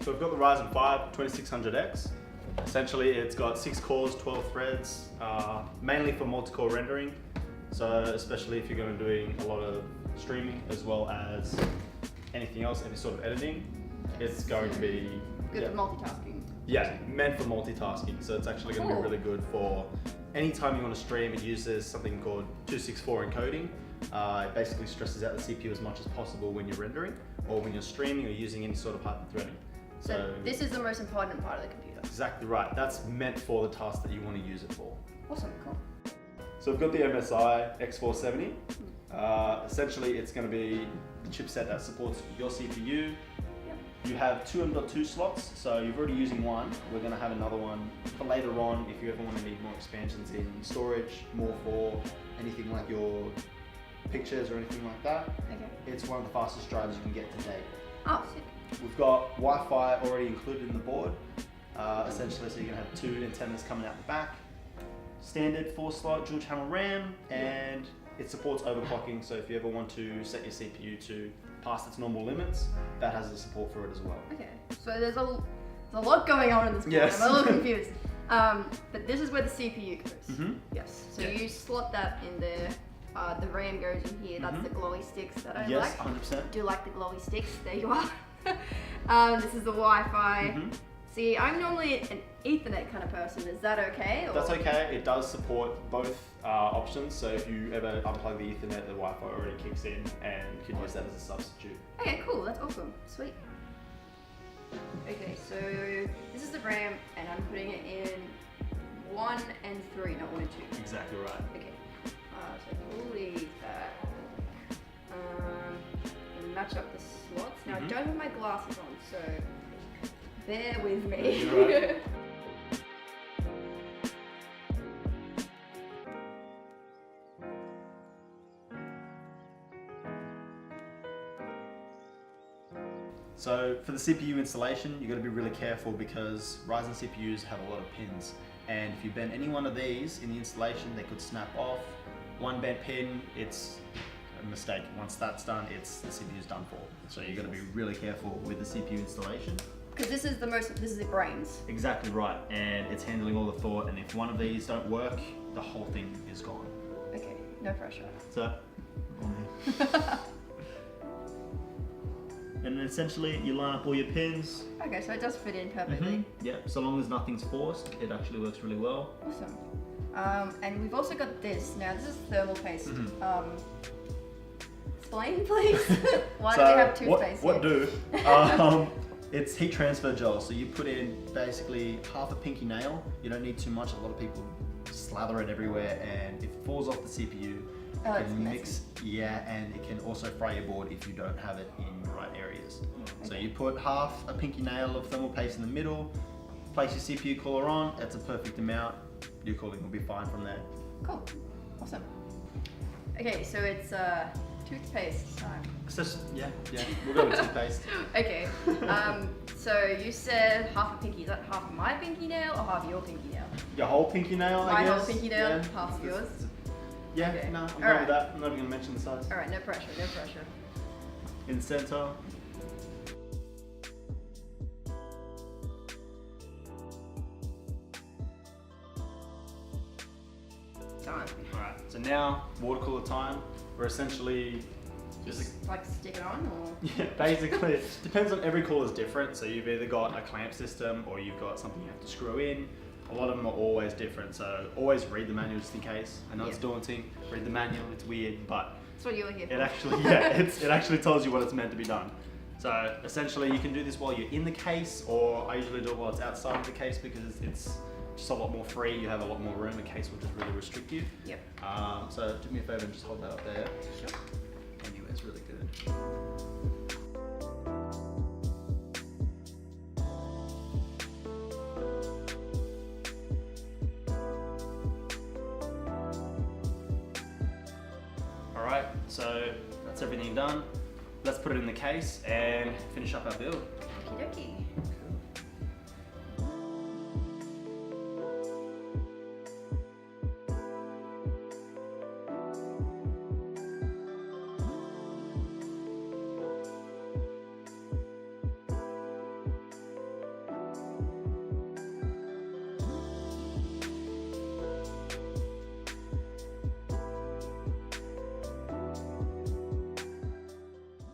So we've got the Ryzen 5 2600X. Essentially, it's got 6 cores, 12 threads, mainly for multi-core rendering. So especially if you're going to be doing a lot of streaming as well as anything else, any sort of editing, it's going to be good for multitasking. Yeah, meant for multitasking. So it's actually going to be really good for any time you want to stream. It uses something called 264 encoding. It basically stresses out the CPU as much as possible when you're rendering or when you're streaming or using any sort of hyper-threading. So this is the most important part of the computer. Exactly right. That's meant for the task that you want to use it for. Awesome, cool. So we've got the MSI X470. Essentially, it's going to be the chipset that supports your CPU. You have 2 M.2 slots, so you're already using one. We're going to have another one for later on if you ever want to need more expansions in storage, more for anything like your pictures or anything like that. Okay. It's one of the fastest drives you can get today. Oh, sick. We've got Wi-Fi already included in the board. Essentially, so you can have 2 antennas coming out the back. Standard 4-slot dual channel RAM, and it supports overclocking, so if you ever want to set your CPU to past its normal limits, that has the support for it as well. Okay, so there's a lot going on in this board. Yes. I'm a little confused. But this is where the CPU goes. Mm-hmm. Yes. So you slot that in there. The RAM goes in here. That's the glowy sticks that I like. Yes, 100%. Do you like the glowy sticks? There you are. This is the Wi-Fi. Mm-hmm. See, I'm normally an Ethernet kind of person. Is that okay? Or? That's okay. It does support both options. So if you ever unplug the Ethernet, the Wi-Fi already kicks in and you can use that as a substitute. Okay, cool. That's awesome. Sweet. Okay, so this is the RAM, and I'm putting it in 1 and 3, not 1 and 2. Exactly right. Okay. So pull these back. And match up the slots. Now I don't have my glasses on, so bear with me. You're right. So for the CPU installation, you've got to be really careful because Ryzen CPUs have a lot of pins. And if you bend any one of these in the installation, they could snap off. One bent pin, it's a mistake. Once that's done, the CPU's done for. So you've got to be really careful with the CPU installation. Because this is the brains. Exactly right, and it's handling all the thought, and if one of these don't work, the whole thing is gone. Okay, no pressure. So, and then essentially you line up all your pins. Okay, so it does fit in perfectly. Yeah, so long as nothing's forced, it actually works really well. Awesome. And we've also got this. Now this is thermal paste. Explain, please. Why do we have toothpaste What here? do? It's heat transfer gel. So you put in basically half a pinky nail. You don't need too much. A lot of people slather it everywhere, and if it falls off the CPU, it can mix. Yeah, and it can also fry your board if you don't have it in the right areas. Okay. So you put half a pinky nail of thermal paste in the middle. Place your CPU cooler on. That's a perfect amount. Your cooling will be fine from there. Cool. Awesome. Okay, so it's toothpaste time. Yeah, we'll go with toothpaste. Okay. So you said half a pinky. Is that half of my pinky nail or half of your pinky nail? Your whole pinky nail, I guess. My whole pinky nail, half of yours? Yeah, okay. No, I'm going with that. I'm not even going to mention the size. Alright, no pressure, no pressure. In the center. Done. Alright, so now, water cooler time. We're essentially just like stick it on, or? Yeah, basically, it depends on every cooler is different. So you've either got a clamp system or you've got something you have to screw in. A lot of them are always different, so always read the manual just in case. I know it's daunting. Read the manual, it's weird, but that's what you're here for. It actually tells you what it's meant to be done. So essentially, you can do this while you're in the case, or I usually do it while it's outside of the case because it's just a lot more free. You have a lot more room. A case will just really restrict you. Yep. So do me a favor and just hold that up there. Sure. Anyway, it's really good. Alright, so that's everything done. Let's put it in the case and finish up our build. Okie dokie. Cool.